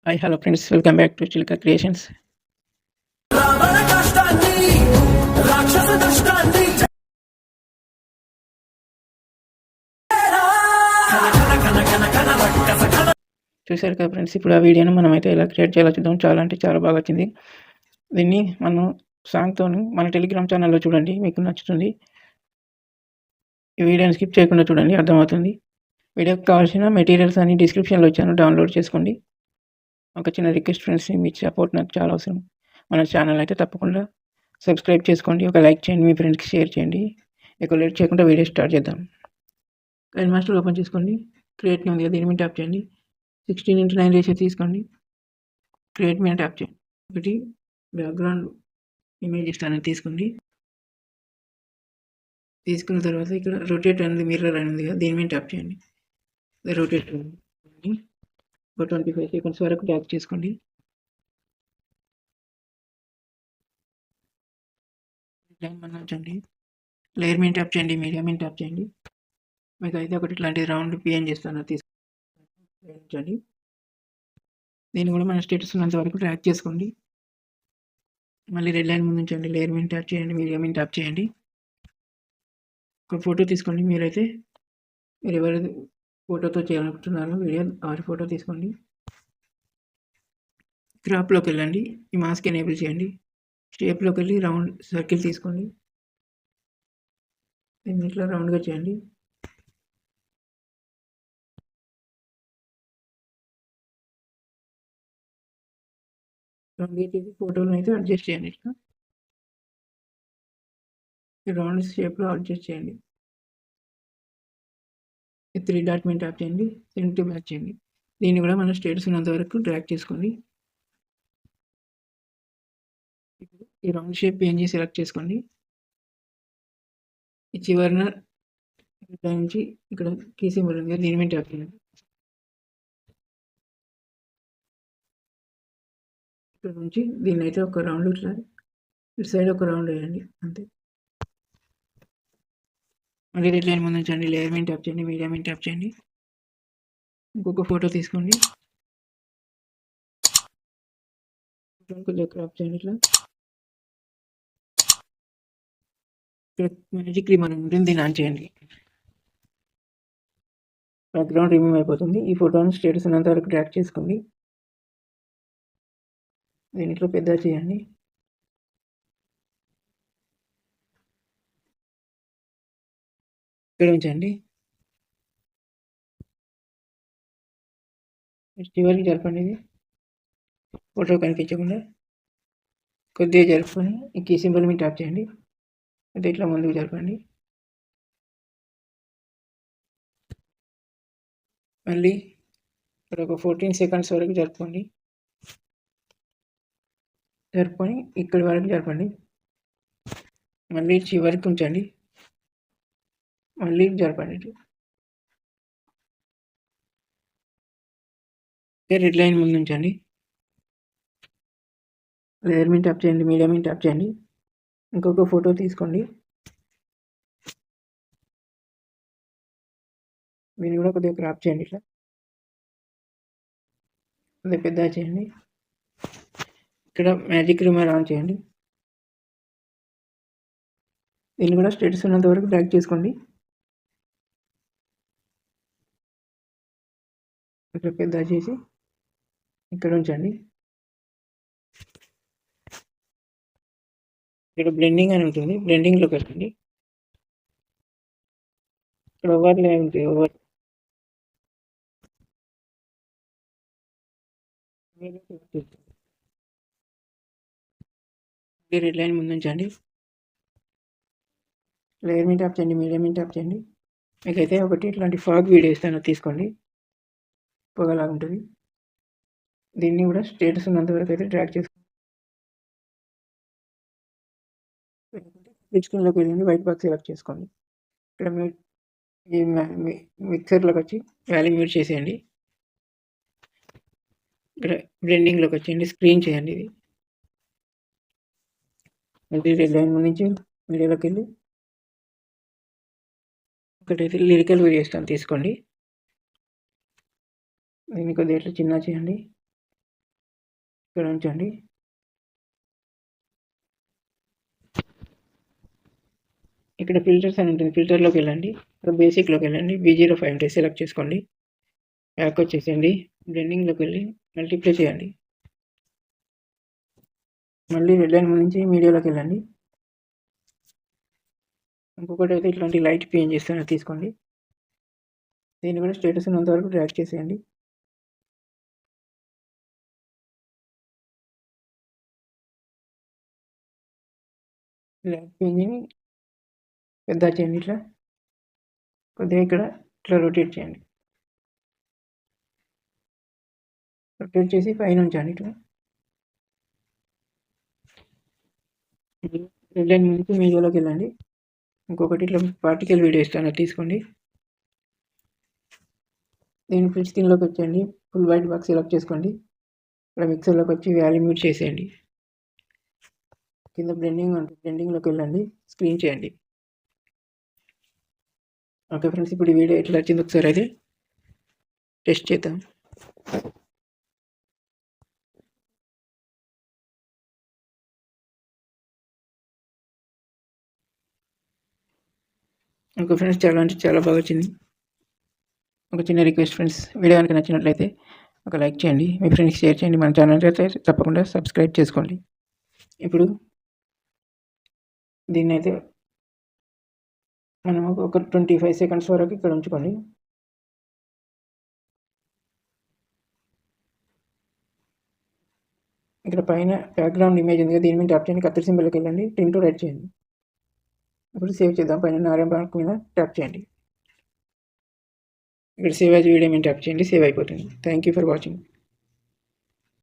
Hi hello friends, welcome back to చిలుక creations. చూశారు కదా ఫ్రెండ్స్, ఇప్పుడు ఆ వీడియోను మనమైతే ఎలా క్రియేట్ చేయాలో చూద్దాం. చాలా అంటే చాలా బాగా వచ్చింది. దీన్ని మనం సాంగ్తో మన టెలిగ్రామ్ ఛానల్లో చూడండి, మీకు నచ్చుతుంది. ఈ వీడియోని స్కిప్ చేయకుండా చూడండి, అర్థమవుతుంది. వీడియోకి కావాల్సిన మెటీరియల్స్ అన్ని డిస్క్రిప్షన్లో ఇచ్చాను, డౌన్లోడ్ చేసుకోండి. ఒక చిన్న రిక్వెస్ట్ ఫ్రెండ్స్, మీ సపోర్ట్ నాకు చాలా అవసరం. మన ఛానల్ అయితే తప్పకుండా సబ్స్క్రైబ్ చేసుకోండి, ఒక లైక్ చేయండి, మీ ఫ్రెండ్స్కి షేర్ చేయండి. ఎక్కువ లేట్ చేయకుండా వీడియో స్టార్ట్ చేద్దాం. కైన్ మాస్టర్ ఓపెన్ చేసుకోండి. క్రియేట్ ఉంది కదా, దీని మీద ట్యాప్ చేయండి. 16:9 రేషియో తీసుకోండి. క్రియేట్ మీద ట్యాప్ చేయండి. ఒకటి బ్యాక్గ్రౌండ్ ఇమేజ్ ఇస్తానని తీసుకోండి. తీసుకున్న తర్వాత ఇక్కడ రొటేట్ అనేది మిర్రర్ అని ఉంది కదా, దీని మీద ట్యాప్ చేయండి. రొటేట్ ఒక 25 సెకండ్స్ వరకు ట్యాప్ చేసుకోండి. ఉంచండి. లేయర్ మీద ట్యాప్ చేయండి, మీడియా మీద ట్యాప్ చేయండి. మీకు అయితే ఒకటి ఇట్లాంటి రౌండ్ పిఎన్ చేస్తాను, తీసుకుండి. దీన్ని కూడా మన స్టేటస్ ఉన్నంత వరకు ట్రాక్ చేసుకోండి. మళ్ళీ రెడ్ లైన్ ముందు ఉంచండి, లేయర్ మీద ట్యాప్ చేయండి, మీడియా మీద ట్యాప్ చేయండి. ఒక ఫోటో తీసుకోండి. మీరు ఎవరి ఫోటోతో చేయాలనుకుంటున్నారో వీడియో వారి ఫోటో తీసుకోండి. క్రాప్లోకి వెళ్ళండి, ఈ మాస్క్ ఎనేబుల్ చేయండి. షేప్లోకి వెళ్ళి రౌండ్ సర్కిల్ తీసుకోండి. దీన్ని ఇట్లా రౌండ్గా చేయండి. రౌండ్గా చేసి ఫోటోలను అయితే అడ్జస్ట్ చేయండి. ఇట్లా రౌండ్ షేప్లో అడ్జస్ట్ చేయండి. 3 డాట్ మీద ట్యాప్ చేయండి, సెంటర్ బ్యాక్ చేయండి. దీన్ని కూడా మన స్టేటస్ ఉన్నంత వరకు డ్రాగ్ చేసుకోండి. ఈ రౌండ్ షేప్ పిఎన్జీ సెలెక్ట్ చేసుకోండి. ఈ చివరిన నుంచి ఇక్కడ కీ సింబల్ ఉంది, దీని మీద ట్యాప్ చేయండి. ఇక్కడ నుంచి దీన్ని అయితే ఒక రౌండ్ ఇట్లా ఇటు సైడ్ ఒక రౌండ్ వేయండి, అంతే. మళ్ళీ రెడ్ లైన్ ముందు ఉంచండి, లేయర్ మీద ట్యాప్ చేయండి, మీడియా మీద ట్యాప్ చేయండి. ఇంకొక ఫోటో తీసుకోండి, కొంచెం క్రాప్ చేయండి. ఇట్లా ఇక్కడ మ్యాజిక్ రిమూవ్ ఉంటుంది, దీన్ని ఆన్ చేయండి. బ్యాక్గ్రౌండ్ రిమూవ్ అయిపోతుంది. ఈ ఫోటోని స్టేటస్ ఉన్నంత వరకు డ్రాగ్ చేసుకోండి. దీంట్లో పెద్ద చేయండి. ఇక్కడ ఉంచండి. చివరికి జరపండి. ఇది ఫోటో కనిపించకుండా కొద్దిగా జరుపుకొని ఈ కీ సింబల్ మీద ట్యాప్ చేయండి. అంటే ఇట్లా ముందుకు జరపండి. మళ్ళీ ఇక్కడ ఒక 14 సెకండ్స్ వరకు జరుపుకోండి. జరుపుకొని ఇక్కడి వరకు జరపండి. మళ్ళీ చివరికి ఉంచండి, మళ్ళీ జరపండి. రెడ్ లైన్ ముందు ఉంచండి, లేయర్ మీద ట్యాప్ చేయండి, మీడియా మీద ట్యాప్ చేయండి. ఇంకొక ఫోటో తీసుకోండి. దీన్ని కూడా కొద్దిగా క్రాప్ చేయండి. ఇట్లా కొద్దిగా పెద్ద చేయండి. ఇక్కడ మ్యాజిక్ రిమూవర్ ఆన్ చేయండి. దీన్ని కూడా స్టేటస్ ఉన్నంత వరకు డ్రాగ్ చేసుకోండి. ఇక్కడ పెద్ద చేసి ఇక్కడ ఉంచండి. ఇక్కడ బ్లెండింగ్ అని ఉంటుంది, బ్లెండింగ్లోకి వెళ్ళండి. ఇక్కడ ఓవర్లే ఉంటుంది, ఓవర్ రెడ్ లైన్ ముందు ఉంచండి, లేయర్ మీద ట్యాప్ చేయండి, మీడియా మీద ట్యాప్ చేయండి. మీకైతే ఒకటి ఇట్లాంటి ఫాగ్ వీడియో ఇస్తాను, తీసుకోండి. పొగలాగా ఉంటుంది. దీన్ని కూడా స్టేటస్ ఉన్నంత వరకు అయితే డ్రాగ్ చేసుకోండి. స్క్రీన్లోకి వెళ్ళండి, వైట్ బాక్స్ సెలెక్ట్ చేసుకోండి. ఇక్కడ ఈ మిక్సర్లోకి వచ్చి వాల్యూమ్ మ్యూట్ చేసేయండి. ఇక్కడ బ్లెండింగ్లోకి వచ్చేయండి, స్క్రీన్ చేయండి. ఇది మళ్ళీ రెడ్ లైన్ నుంచి వీడియోలోకి వెళ్ళి ఒకటైతే లిరికల్ వీడియో ఇస్తాను, తీసుకోండి. దీన్ని కొద్దిగా ఇట్లా చిన్న చేయండి. ఇక్కడ ఉంచండి. ఇక్కడ ఫిల్టర్స్ అని ఉంటుంది. ఫిల్టర్లోకి వెళ్ళండి. ఇక్కడ బేసిక్లోకి వెళ్ళండి. B05 అంటే సెలెక్ట్ చేసుకోండి. బ్యాక్ వచ్చేసేయండి. బ్లెండింగ్లోకి వెళ్ళి మల్టిప్లై చేయండి. మళ్ళీ రెడ్ లైన్ నుంచి మీడియాలోకి వెళ్ళండి. ఇంకొకటి అయితే ఇట్లాంటి లైట్ పిఎన్జీ ఇస్తాను, తీసుకోండి. దీన్ని కూడా స్టేటస్ ఉన్నంత వరకు డ్రాగ్ చేసేయండి. లైట్ పిఎన్జీని పెద్ద చేయండి. ఇట్లా కొద్దిగా ఇక్కడ ఇట్లా రొటేట్ చేయండి. రొటేట్ చేసి పైన ఉంచండి. ఇట్లా రెడ్ లైన్ నుంచి మీడియాలోకి వెళ్ళండి. ఇంకొకటి ఇట్లా పార్టికల్ వీడియో ఇస్తాను, తీసుకోండి. దీన్ని ఫుల్ స్క్రీన్లోకి వచ్చేయండి. ఫుల్ వైట్ బాక్స్ సెలెక్ట్ చేసుకోండి. ఇక్కడ మిక్సర్లోకి వచ్చి వాల్యూ మ్యూట్ చేసేయండి. కింద బ్లెండింగ్ ఉంటుంది, బ్లెండింగ్లోకి వెళ్ళండి. స్క్రీన్ చేయండి. ఓకే ఫ్రెండ్స్, ఇప్పుడు ఈ వీడియో ఎట్లా వచ్చింది ఒకసారి అయితే టెస్ట్ చేద్దాం. ఓకే ఫ్రెండ్స్, చాలా అంటే చాలా బాగా వచ్చింది. ఒక చిన్న రిక్వెస్ట్ ఫ్రెండ్స్, వీడియో కనుక నచ్చినట్లయితే ఒక లైక్ చేయండి, మీ ఫ్రెండ్స్కి షేర్ చేయండి, మన ఛానల్ అయితే తప్పకుండా సబ్స్క్రైబ్ చేసుకోండి. ఇప్పుడు దీన్ని అయితే మనం ఒక 25 సెకండ్స్ వరకు ఇక్కడ ఉంచుకోండి. ఇక్కడ పైన బ్యాక్గ్రౌండ్ ఇమేజ్ ఉంది కదా, దీని మీద ట్యాప్ చేయండి. కత్తిరి సింబల్కి వెళ్ళండి. టింటూ రైట్ చేయండి. ఇప్పుడు సేవ్ చేద్దాం. పైన నారాయణ బ్యాంక్ మీద ట్యాప్ చేయండి. ఇక్కడ సేవ్ యాజ్ వీడియో మీద ట్యాప్ చేయండి. సేవ్ అయిపోతుంది. Thank you for watching.